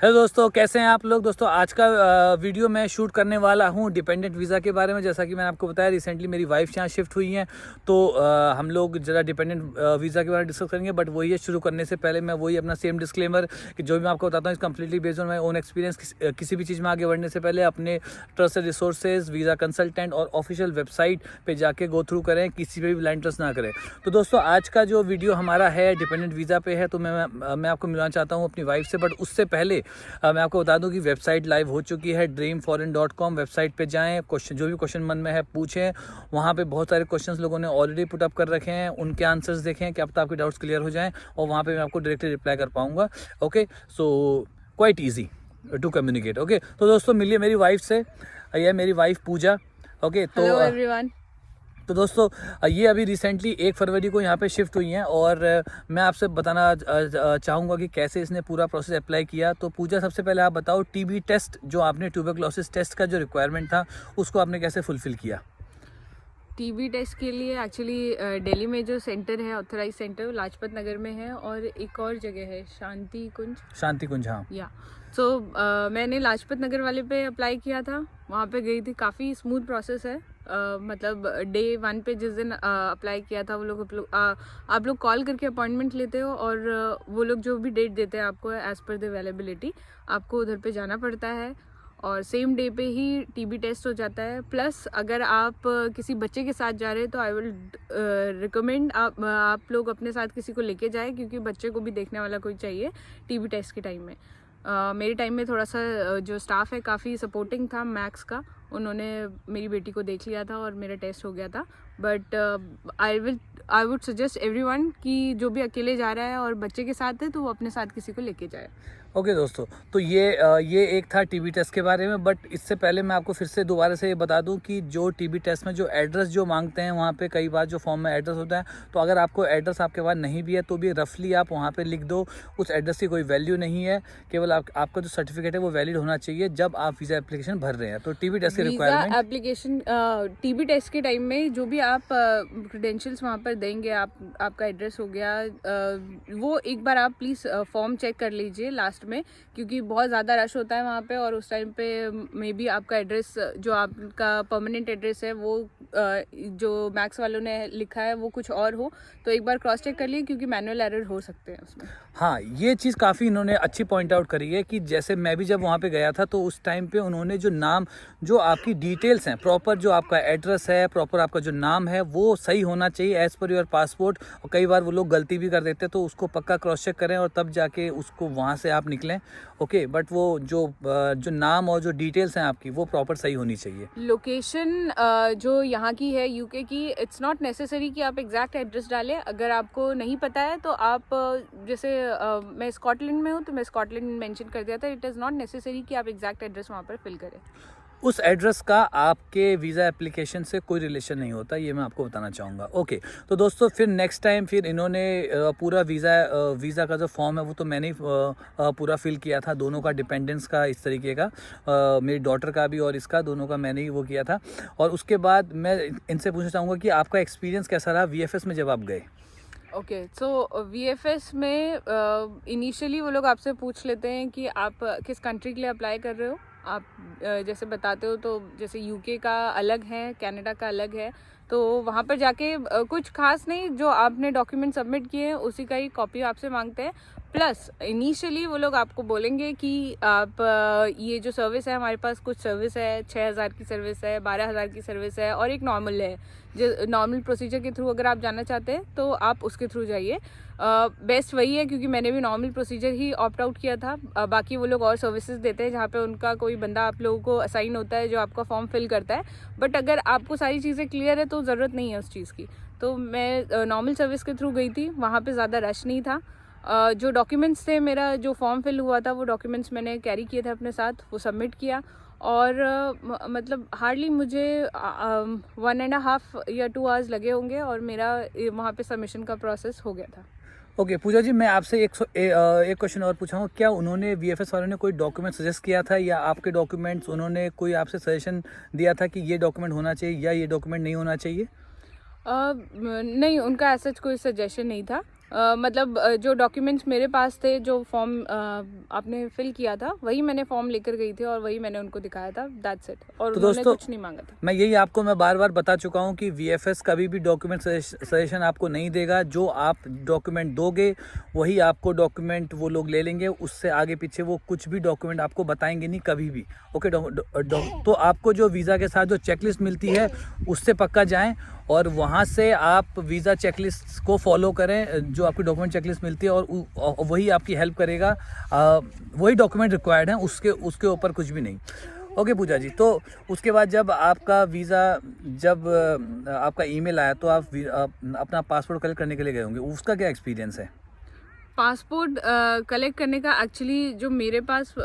Hello दोस्तों, कैसे हैं आप लोग। दोस्तों आज का वीडियो मैं शूट करने वाला हूं डिपेंडेंट वीज़ा के बारे में। जैसा कि मैंने आपको बताया, रिसेंटली मेरी वाइफ यहाँ शिफ्ट हुई हैं, तो हम लोग ज़रा डिपेंडेंट वीज़ा के बारे में डिस्कस करेंगे। बट वही है, शुरू करने से पहले मैं वही अपना सेम डिस्क्लेमर कि जो भी मैं आपको बताता हूँ इस completely based on my own experience. किसी भी चीज़ में आगे बढ़ने से पहले अपने ट्रस्टेड रिसोर्सेज, वीज़ा कंसल्टेंट और ऑफिशियल वेबसाइट पर जाके गो थ्रू करें, किसी पर भी ब्लाइंड ट्रस्ट ना करें। तो दोस्तों आज का जो वीडियो हमारा है डिपेंडेंट वीज़ा पे है, तो मैं आपको मिलाना चाहता हूँ अपनी वाइफ से। बट उससे पहले मैं आपको बता दूं कि वेबसाइट लाइव हो चुकी है dreamforeign.com। वेबसाइट पे जाएं, क्वेश्चन जो भी क्वेश्चन मन में है पूछें। वहाँ पे बहुत सारे क्वेश्चंस लोगों ने ऑलरेडी पुट अप कर रखे हैं, उनके आंसर्स देखें, क्या पता आपके डाउट्स क्लियर हो जाएं और वहाँ पे मैं आपको डायरेक्टली रिप्लाई कर पाऊंगा। Okay, so quite easy to communicate. Okay, तो दोस्तों मिलिए मेरी वाइफ से। यह मेरी वाइफ पूजा। ओके, तो हेलो एवरीवन। तो दोस्तों ये अभी रिसेंटली 1 फरवरी को यहाँ पे शिफ्ट हुई हैं और मैं आपसे बताना चाहूँगा कि कैसे इसने पूरा प्रोसेस अप्लाई किया। तो पूजा, सबसे पहले आप बताओ, टीबी टेस्ट जो आपने ट्यूबरक्लोसिस टेस्ट का जो रिक्वायरमेंट था उसको आपने कैसे फुलफिल किया? टीबी टेस्ट के लिए एक्चुअली दिल्ली में जो सेंटर है, ऑथराइज सेंटर, वो लाजपत नगर में है, और एक और जगह है शांति कुंज। हाँ, या सो मैंने लाजपत नगर वाले पे अप्लाई किया था, वहाँ पे गई थी। काफ़ी स्मूथ प्रोसेस है। मतलब डे 1 पे जिस दिन अप्लाई किया था, आप लोग कॉल करके अपॉइंटमेंट लेते हो और वो लोग जो भी डेट देते हैं आपको एज़ पर द अवेलेबिलिटी, आपको उधर पे जाना पड़ता है और सेम डे पे ही टीबी टेस्ट हो जाता है। प्लस अगर आप किसी बच्चे के साथ जा रहे हैं तो आई विल रिकमेंड आप लोग अपने साथ किसी को लेके जाएं, क्योंकि बच्चे को भी देखने वाला कोई चाहिए टीबी टेस्ट के टाइम में। मेरे टाइम में थोड़ा सा जो स्टाफ है काफ़ी सपोर्टिंग था मैक्स का, उन्होंने मेरी बेटी को देख लिया था और मेरा टेस्ट हो गया था। But I would suggest everyone कि जो भी अकेले जा रहा है और बच्चे के साथ है तो वो अपने साथ किसी को लेके जाए। ओके दोस्तों, तो ये एक था टीबी टेस्ट के बारे में। बट इससे पहले मैं आपको फिर से दोबारा से ये बता दूं कि जो टीबी टेस्ट में जो एड्रेस जो मांगते हैं, वहाँ पे कई बार जो फॉर्म में एड्रेस होता है, तो अगर आपको एड्रेस आपके पास नहीं भी है तो भी रफली आप वहाँ पे लिख दो। उस एड्रेस की कोई वैल्यू नहीं है, केवल आपका जो सर्टिफिकेट है वो वैलिड होना चाहिए जब आप वीज़ा एप्लीकेशन भर रहे हैं। तो टीबी टेस्ट की रिक्वायरमेंट, एप्लीकेशन टीबी टेस्ट के टाइम में जो भी आप क्रेडेंशियल्स वहाँ पर देंगे, आपका एड्रेस हो गया, वो एक बार आप प्लीज़ फॉर्म चेक कर लीजिए लास्ट में, क्योंकि बहुत ज़्यादा रश होता है वहाँ पे और उस टाइम पे मे बी आपका एड्रेस जो आपका परमानेंट एड्रेस है वो जो मैक्स वालों ने लिखा है वो कुछ और हो, तो एक बार क्रॉस चेक कर लिए, क्योंकि मैनुअल एरर हो सकते हैं उसमें। हाँ, ये चीज़ काफ़ी इन्होंने अच्छी पॉइंट आउट करी है कि जैसे मैं भी जब वहाँ पे गया था तो उस टाइम पे उन्होंने जो नाम, जो आपकी डिटेल्स हैं, प्रॉपर जो आपका एड्रेस है, प्रॉपर आपका जो नाम है वो सही होना चाहिए एज़ पर योर पासपोर्ट। और कई बार वो लोग गलती भी कर देते हैं, तो उसको पक्का क्रॉस चेक करें और तब जाके उसको वहाँ से आप निकलें। ओके, बट वो जो नाम और जो डिटेल्स हैं आपकी वो प्रॉपर सही होनी चाहिए। लोकेशन जो यहाँ की है यूके की, इट्स नॉट नेसेसरी कि आप एग्जैक्ट एड्रेस डालें। अगर आपको नहीं पता है तो आप जैसे मैं स्कॉटलैंड में हूँ तो मैं स्कॉटलैंड मेंशन कर दिया था। इट इज़ नॉट नेसेसरी कि आप एग्जैक्ट एड्रेस वहाँ पर फिल करें। उस एड्रेस का आपके वीज़ा एप्लीकेशन से कोई रिलेशन नहीं होता, ये मैं आपको बताना चाहूँगा। ओके, तो दोस्तों फिर नेक्स्ट टाइम फिर इन्होंने पूरा वीज़ा का जो फॉर्म है वो तो मैंने ही पूरा फिल किया था, दोनों का, डिपेंडेंस का, इस तरीके का, मेरी डॉटर का भी और इसका, दोनों का मैंने ही वो किया था। और उसके बाद मैं इनसे पूछना चाहूँगा कि आपका एक्सपीरियंस कैसा रहा VFS में जब आप गए? ओके, सो VFS में इनिशियली वो लोग आपसे पूछ लेते हैं कि आप किस कंट्री के लिए अप्लाई कर रहे हो। आप जैसे बताते हो तो जैसे यूके का अलग है, कनाडा का अलग है, तो वहाँ पर जाके कुछ खास नहीं, जो आपने डॉक्यूमेंट सबमिट किए हैं उसी का ही कॉपी आपसे मांगते हैं। प्लस इनिशियली वो लोग आपको बोलेंगे कि आप ये जो सर्विस है, हमारे पास कुछ सर्विस है, 6,000 की सर्विस है, 12,000 की सर्विस है और एक नॉर्मल है। जो नॉर्मल प्रोसीजर के थ्रू अगर आप जाना चाहते हैं तो आप उसके थ्रू जाइए। बेस्ट वही है, क्योंकि मैंने भी नॉर्मल प्रोसीजर ही ऑप्ट आउट किया था। बाकी वो लोग और सर्विसेज देते हैं जहाँ पे उनका कोई बंदा आप लोगों को असाइन होता है जो आपका फॉर्म फिल करता है। बट अगर आपको सारी चीज़ें क्लियर है तो ज़रूरत नहीं है उस चीज़ की। तो मैं नॉर्मल सर्विस के थ्रू गई थी, वहाँ पर ज़्यादा रश नहीं था। जो डॉक्यूमेंट्स थे, मेरा जो फॉर्म फिल हुआ था वो डॉक्यूमेंट्स मैंने कैरी किए थे अपने साथ, वो सबमिट किया और मतलब हार्डली मुझे 1.5 या 2 आवर्स लगे होंगे और मेरा वहाँ पे सबमिशन का प्रोसेस हो गया था। ओके पूजा जी, मैं आपसे एक क्वेश्चन और पूछाऊंगा। क्या उन्होंने VFS वालों ने कोई डॉक्यूमेंट सजेस्ट किया था या आपके डॉक्यूमेंट्स उन्होंने कोई आपसे सजेशन दिया था कि ये डॉक्यूमेंट होना चाहिए या ये डॉक्यूमेंट नहीं होना चाहिए? नहीं, उनका ऐसा कोई सजेशन नहीं था। मतलब जो डॉक्यूमेंट्स मेरे पास थे, जो फॉर्म आपने फिल किया था, वही मैंने फॉर्म लेकर गई थी और वही मैंने उनको दिखाया था, दैट्स इट। और तो उन्होंने दोस्तों, कुछ नहीं मांगा था। मैं यही आपको मैं बार बार बता चुका हूँ कि वीएफएस कभी भी डॉक्यूमेंट सजेशन आपको नहीं देगा। जो आप डॉक्यूमेंट दोगे वही आपको डॉक्यूमेंट वो लोग ले लेंगे, उससे आगे पीछे वो कुछ भी डॉक्यूमेंट आपको बताएंगे नहीं कभी भी। ओके, तो आपको जो वीज़ा के साथ जो चेकलिस्ट मिलती है उससे पक्का जाएं और वहाँ से आप वीज़ा चेकलिस्ट को फॉलो करें, जो आपकी डॉक्यूमेंट चेकलिस्ट मिलती है, और वही आपकी हेल्प करेगा। वही डॉक्यूमेंट रिक्वायर्ड हैं, उसके ऊपर कुछ भी नहीं। ओके पूजा जी, तो उसके बाद जब आपका वीज़ा, जब आपका ईमेल आया तो आप अपना पासपोर्ट कलेक्ट करने के लिए गए होंगे, उसका क्या एक्सपीरियंस है? पासपोर्ट कलेक्ट करने का एक्चुअली जो मेरे पास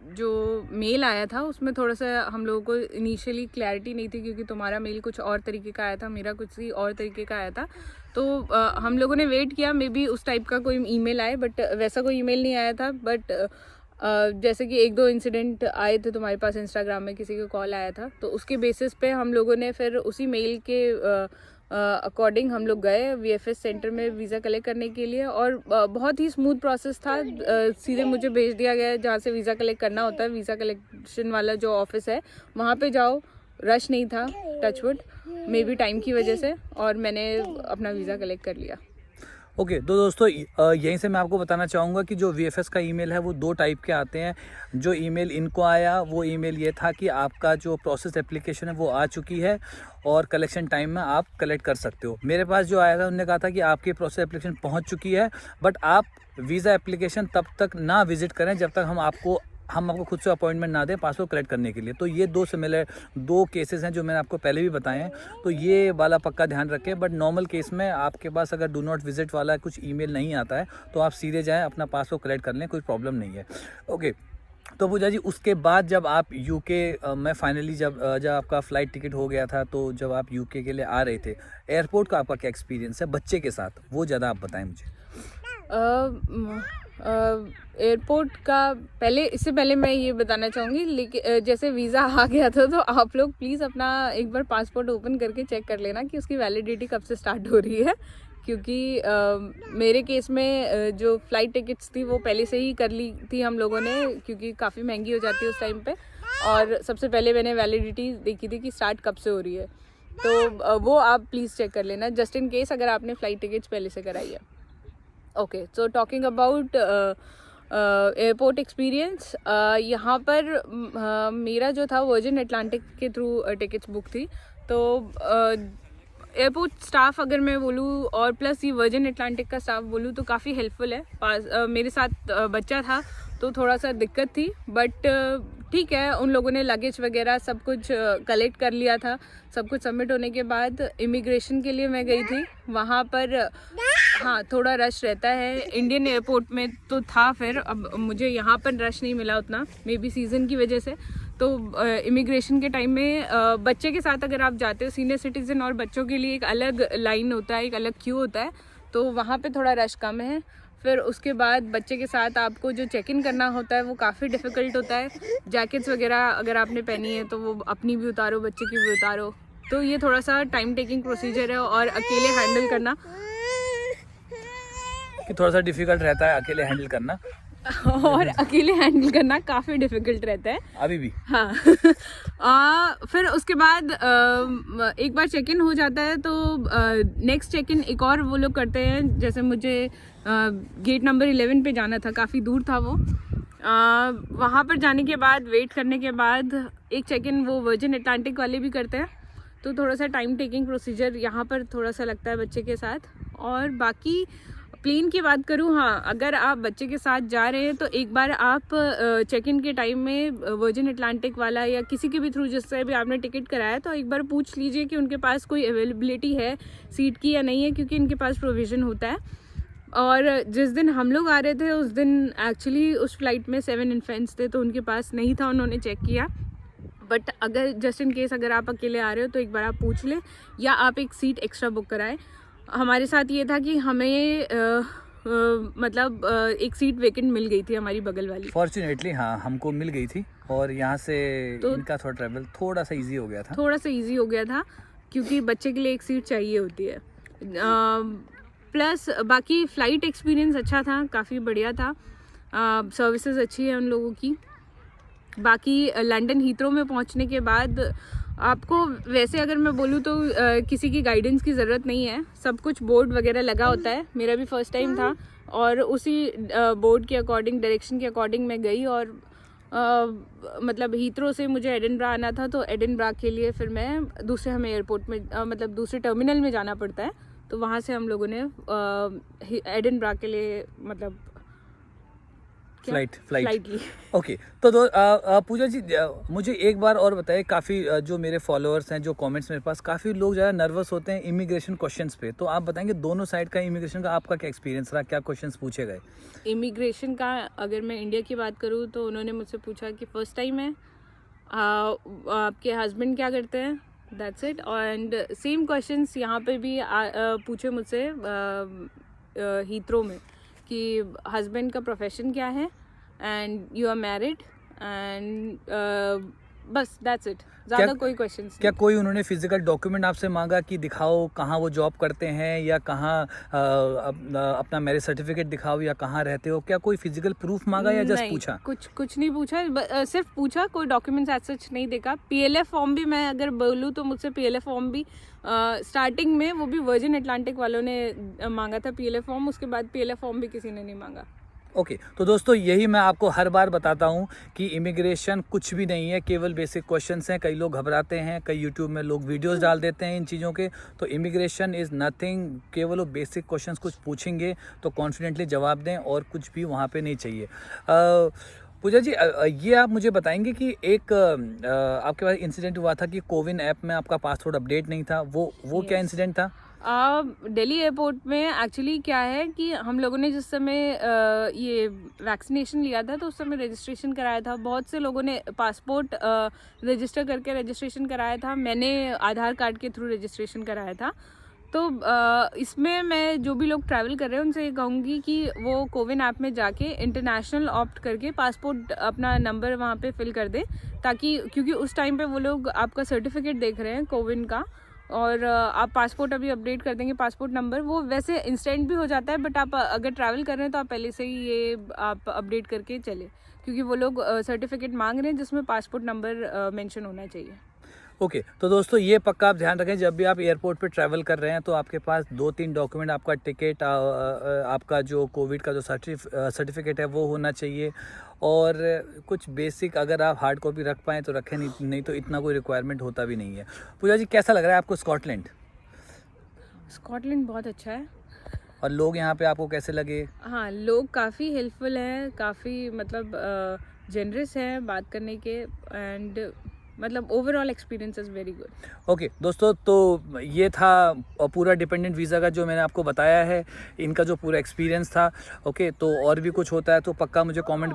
जो मेल आया था उसमें थोड़ा सा हम लोगों को इनिशियली क्लैरिटी नहीं थी, क्योंकि तुम्हारा मेल कुछ और तरीके का आया था, मेरा कुछ ही और तरीके का आया था। तो हम लोगों ने वेट किया मे बी उस टाइप का कोई ईमेल आए, बट वैसा कोई ईमेल नहीं आया था। बट जैसे कि एक दो इंसिडेंट आए थे तुम्हारे पास, इंस्टाग्राम में किसी का कॉल आया था, तो उसके बेसिस पे हम लोगों ने फिर उसी मेल के अकॉर्डिंग हम लोग गए वीएफएस सेंटर में वीज़ा कलेक्ट करने के लिए। और बहुत ही स्मूथ प्रोसेस था। सीधे मुझे भेज दिया गया जहाँ से वीज़ा कलेक्ट करना होता है, वीज़ा कलेक्शन वाला जो ऑफिस है वहाँ पे जाओ। रश नहीं था, टचवुड, मे बी टाइम की वजह से, और मैंने अपना वीज़ा कलेक्ट कर लिया। ओके, तो दोस्तों यहीं से मैं आपको बताना चाहूँगा कि जो वीएफएस का ईमेल है वो दो टाइप के आते हैं। जो ईमेल इनको आया वो ईमेल ये था कि आपका जो प्रोसेस एप्लीकेशन है वो आ चुकी है और कलेक्शन टाइम में आप कलेक्ट कर सकते हो। मेरे पास जो आया था उन्होंने कहा था कि आपकी प्रोसेस एप्लीकेशन पहुँच चुकी है, बट आप वीज़ा एप्लीकेशन तब तक ना विजिट करें जब तक हम आपको खुद से अपॉइंटमेंट ना दें पासपोर्ट कलेक्ट करने के लिए। तो ये दो केसेस हैं जो मैंने आपको पहले भी बताए हैं, तो ये वाला पक्का ध्यान रखें। बट नॉर्मल केस में आपके पास अगर डू नॉट विजिट वाला कुछ ईमेल नहीं आता है तो आप सीधे जाएं, अपना पासपोर्ट कलेक्ट कर लें, कोई प्रॉब्लम नहीं है। ओके, तो पूजा जी, उसके बाद जब आप यूके में फाइनली जब आपका फ़्लाइट टिकट हो गया था, तो जब आप यूके के लिए आ रहे थे, एयरपोर्ट का आपका क्या एक्सपीरियंस है बच्चे के साथ, वो ज़्यादा आप बताएं मुझे। एयरपोर्ट का इससे पहले मैं ये बताना चाहूँगी, लेकिन जैसे वीज़ा आ गया था तो आप लोग प्लीज़ अपना एक बार पासपोर्ट ओपन करके चेक कर लेना कि उसकी वैलिडिटी कब से स्टार्ट हो रही है। क्योंकि मेरे केस में जो फ़्लाइट टिकट्स थी वो पहले से ही कर ली थी हम लोगों ने, क्योंकि काफ़ी महंगी हो जाती है उस टाइम पे। और सबसे पहले मैंने वैलिडिटी देखी थी कि स्टार्ट कब से हो रही है, तो वो आप प्लीज़ चेक कर लेना जस्ट इन केस अगर आपने फ़्लाइट टिकट्स पहले से कराई है। Okay, so talking about airport experience, यहाँ पर मेरा जो था वर्जिन अटलांटिक के थ्रू टिकट्स बुक थी। तो एयरपोर्ट स्टाफ अगर मैं बोलूँ और प्लस ये वर्जिन अटलांटिक का स्टाफ बोलूँ तो काफ़ी हेल्पफुल है। मेरे साथ बच्चा था तो थोड़ा सा दिक्कत थी, बट ठीक है, उन लोगों ने लगेज वगैरह सब कुछ कलेक्ट कर लिया था। सब कुछ सबमिट होने के बाद इमिग्रेशन के लिए मैं गई थी। वहाँ पर हाँ थोड़ा रश रहता है, इंडियन एयरपोर्ट में तो था, फिर अब मुझे यहाँ पर रश नहीं मिला उतना, मे बी सीज़न की वजह से। तो इमिग्रेशन के टाइम में बच्चे के साथ अगर आप जाते हो, सीनियर सिटीज़न और बच्चों के लिए एक अलग लाइन होता है, एक अलग क्यू होता है, तो वहाँ पे थोड़ा रश कम है। फिर उसके बाद बच्चे के साथ आपको जो चेक इन करना होता है वो काफ़ी डिफ़िकल्ट होता है। जैकेट्स वगैरह अगर आपने पहनी है तो वो अपनी भी उतारो, बच्चे की भी उतारो, तो ये थोड़ा सा टाइम टेकिंग प्रोसीजर है। और अकेले हैंडल करना कि थोड़ा सा डिफिकल्ट रहता है अकेले हैंडल करना और अकेले हैंडल करना काफ़ी डिफ़िकल्ट रहता है अभी भी। हाँ फिर उसके बाद एक बार चेक इन हो जाता है तो नेक्स्ट चेक इन एक और वो लोग करते हैं। जैसे मुझे गेट नंबर 11 पे जाना था, काफ़ी दूर था वो। वहाँ पर जाने के बाद वेट करने के बाद एक चेक इन वो वर्जिन अटलांटिक वाले भी करते हैं, तो थोड़ा सा टाइम टेकिंग प्रोसीजर यहाँ पर थोड़ा सा लगता है बच्चे के साथ। और बाकी प्लेन की बात करूँ, हाँ अगर आप बच्चे के साथ जा रहे हैं तो एक बार आप चेक इन के टाइम में वर्जिन अटलांटिक वाला या किसी के भी थ्रू जिससे भी आपने टिकट कराया तो एक बार पूछ लीजिए कि उनके पास कोई अवेलेबिलिटी है सीट की या नहीं है, क्योंकि इनके पास प्रोविज़न होता है। और जिस दिन हम लोग आ रहे थे उस दिन एक्चुअली उस फ्लाइट में 7 इन्फेंट्स थे तो उनके पास नहीं था, उन्होंने चेक किया। बट अगर जस्ट इन केस अगर आप अकेले आ रहे हो तो एक बार आप पूछ लें या आप एक सीट एक्स्ट्रा बुक कराएं। हमारे साथ ये था कि हमें मतलब एक सीट वेकेंट मिल गई थी हमारी बगल वाली, फॉर्चुनेटली हाँ हमको मिल गई थी और यहाँ से तो इनका थोड़ा ट्रैवल थोड़ा सा इजी हो गया था क्योंकि बच्चे के लिए एक सीट चाहिए होती है। प्लस बाकी फ़्लाइट एक्सपीरियंस अच्छा था, काफ़ी बढ़िया था, सर्विसेज अच्छी है उन लोगों की। बाकी लंदन हीथ्रो में पहुंचने के बाद आपको वैसे अगर मैं बोलूँ तो किसी की गाइडेंस की ज़रूरत नहीं है, सब कुछ बोर्ड वगैरह लगा होता है। मेरा भी फर्स्ट टाइम था और उसी बोर्ड के अकॉर्डिंग, डायरेक्शन के अकॉर्डिंग मैं गई और मतलब हीथ्रो से मुझे एडिनब्रा आना था, तो एडिनब्रा के लिए फिर मैं दूसरे हमें एयरपोर्ट में मतलब दूसरे टर्मिनल में जाना पड़ता है, तो वहाँ से हम लोगों ने एडिनब्रा के लिए मतलब फ्लाइट ली। ओके, तो पूजा जी मुझे एक बार और बताइए, काफ़ी जो मेरे फॉलोअर्स हैं, जो कमेंट्स मेरे पास, काफ़ी लोग ज़्यादा नर्वस होते हैं इमिग्रेशन क्वेश्चंस पे, तो आप बताएंगे दोनों साइड का इमिग्रेशन का आपका क्या एक्सपीरियंस रहा, क्या क्वेश्चंस पूछे गए? इमिग्रेशन का अगर मैं इंडिया की बात करूँ तो उन्होंने मुझसे पूछा कि फ़र्स्ट टाइम है, आपके हस्बैंड क्या करते हैं, that's it. And same questions यहाँ पे भी पूछे मुझसे हीथ्रो में कि हस्बैंड का प्रोफेशन क्या है and you are married and बस दैट्स इट, ज़्यादा कोई क्वेश्चंस क्या कोई उन्होंने फिजिकल डॉक्यूमेंट आपसे मांगा कि दिखाओ कहाँ वो जॉब करते हैं या कहाँ अपना मैरिज सर्टिफिकेट दिखाओ या कहाँ रहते हो, क्या कोई फिजिकल प्रूफ मांगा या जस्ट पूछा? कुछ नहीं पूछा, सिर्फ पूछा, कोई डॉक्यूमेंट्स एज सच नहीं देखा। पीएलएफ फॉर्म भी मैं अगर बोलूँ तो मुझसे पीएलएफ फॉर्म भी स्टार्टिंग में वो भी वर्जिन अटलांटिक वालों ने मांगा था पीएलएफ फॉर्म, उसके बाद पीएलएफ फॉर्म भी किसी ने नहीं मांगा। ओके, तो दोस्तों यही मैं आपको हर बार बताता हूँ कि इमिग्रेशन कुछ भी नहीं है, केवल बेसिक क्वेश्चंस हैं। कई लोग घबराते हैं, कई यूट्यूब में लोग वीडियोस डाल देते हैं इन चीज़ों के, तो इमिग्रेशन इज़ नथिंग, केवल वो बेसिक क्वेश्चंस कुछ पूछेंगे तो कॉन्फिडेंटली जवाब दें और कुछ भी वहाँ पे नहीं चाहिए। पूजा जी ये आप मुझे बताएंगे कि एक आपके पास इंसिडेंट हुआ था कि कोविन ऐप में आपका पासपोर्ट अपडेट नहीं था, वो Yes. क्या इंसिडेंट था? दिल्ली एयरपोर्ट में एक्चुअली क्या है कि हम लोगों ने जिस समय ये वैक्सीनेशन लिया था तो उस समय रजिस्ट्रेशन कराया था, बहुत से लोगों ने पासपोर्ट रजिस्टर करके रजिस्ट्रेशन कराया था, मैंने आधार कार्ड के थ्रू रजिस्ट्रेशन कराया था। तो इसमें मैं जो भी लोग ट्रैवल कर रहे हैं उनसे ये कहूँगी कि वो कोविन ऐप में जाके इंटरनेशनल ऑप्ट करके पासपोर्ट अपना नंबर वहाँ पे फिल कर दें, ताकि क्योंकि उस टाइम पे वो लोग आपका सर्टिफिकेट देख रहे हैं कोविन का, और आप पासपोर्ट अभी अपडेट कर देंगे, पासपोर्ट नंबर वो वैसे इंस्टेंट भी हो जाता है, बट आप अगर ट्रैवल कर रहे हैं तो आप पहले से ही ये आप अपडेट करके चले, क्योंकि वो लोग सर्टिफिकेट मांग रहे हैं जिसमें पासपोर्ट नंबर मेंशन होना चाहिए। ओके, तो दोस्तों ये पक्का आप ध्यान रखें, जब भी आप एयरपोर्ट पे ट्रैवल कर रहे हैं तो आपके पास 2-3 डॉक्यूमेंट, आपका टिकट, आपका जो कोविड का जो सर्टिफिकेट है वो होना चाहिए, और कुछ बेसिक अगर आप हार्ड कॉपी रख पाएँ तो रखें, नहीं तो इतना कोई रिक्वायरमेंट होता भी नहीं है। पूजा जी कैसा लग रहा है आपको स्कॉटलैंड? स्कॉटलैंड बहुत अच्छा है। और लोग यहाँ पे आपको कैसे लगे? हाँ, लोग काफ़ी हेल्पफुल हैं, काफ़ी मतलब जनरस हैं बात करने के, एंड मतलब overall experience is very good. Okay दोस्तों, तो ये था पूरा डिपेंडेंट वीज़ा का जो मैंने आपको बताया है, इनका जो पूरा एक्सपीरियंस था। ओके, तो और भी कुछ होता है तो पक्का मुझे कमेंट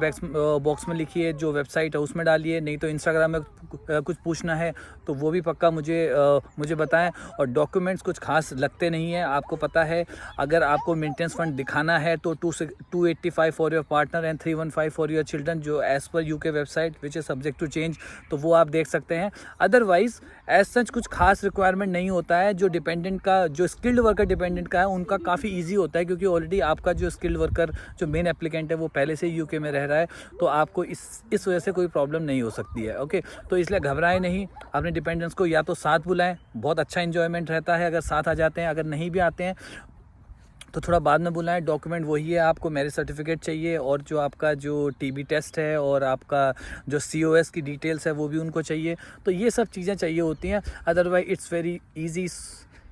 बॉक्स में लिखिए, जो वेबसाइट है उसमें डालिए, नहीं तो इंस्टाग्राम में कुछ पूछना है तो वो भी पक्का मुझे बताएं। और डॉक्यूमेंट्स कुछ खास लगते नहीं हैं, आपको पता है, अगर आपको मेंटेनेंस फंड दिखाना है तो 285 for your partner and 315 for your children, जो as per UK website which is subject to change, तो वो आप देख सकते हैं। अदरवाइज एज सच कुछ खास रिक्वायरमेंट नहीं होता है। जो डिपेंडेंट का, जो स्किल्ड वर्कर डिपेंडेंट का है, उनका काफ़ी इजी होता है, क्योंकि ऑलरेडी आपका जो स्किल्ड वर्कर, जो मेन एप्लीकेंट है, वो पहले से यूके में रह रहा है, तो आपको इस वजह से कोई प्रॉब्लम नहीं हो सकती है। ओके, तो इसलिए घबराएं नहीं, अपने डिपेंडेंट्स को या तो साथ बुलाएं, बहुत अच्छा इन्जॉयमेंट रहता है अगर साथ आ जाते हैं, अगर नहीं भी आते हैं तो थोड़ा बाद में बुलाएं। डॉक्यूमेंट वही है, आपको मैरिज सर्टिफिकेट चाहिए, और जो आपका जो टीबी टेस्ट है और आपका जो COS की डिटेल्स है वो भी उनको चाहिए, तो ये सब चीज़ें चाहिए होती हैं। Otherwise it's very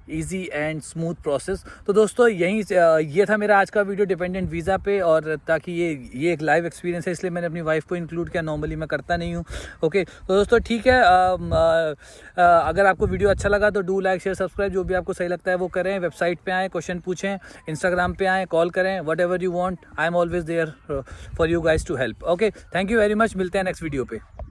easy and smooth process. तो दोस्तों ये था मेरा आज का वीडियो डिपेंडेंट वीज़ा पे, और ताकि ये एक लाइव एक्सपीरियंस है इसलिए मैंने अपनी वाइफ को इंक्लूड किया, नॉर्मली मैं करता नहीं हूँ। ओके, तो दोस्तों ठीक है, अगर आपको वीडियो अच्छा लगा तो डू लाइक शेयर सब्सक्राइब, जो भी आपको सही लगता है वो करें। वेबसाइट पे आएँ, क्वेश्चन पूछें, इंस्टाग्राम पे आएँ, कॉल करें, whatever you want, I am always there for you guys to help. Okay, thank you very much, मिलते हैं नेक्स्ट वीडियो पे।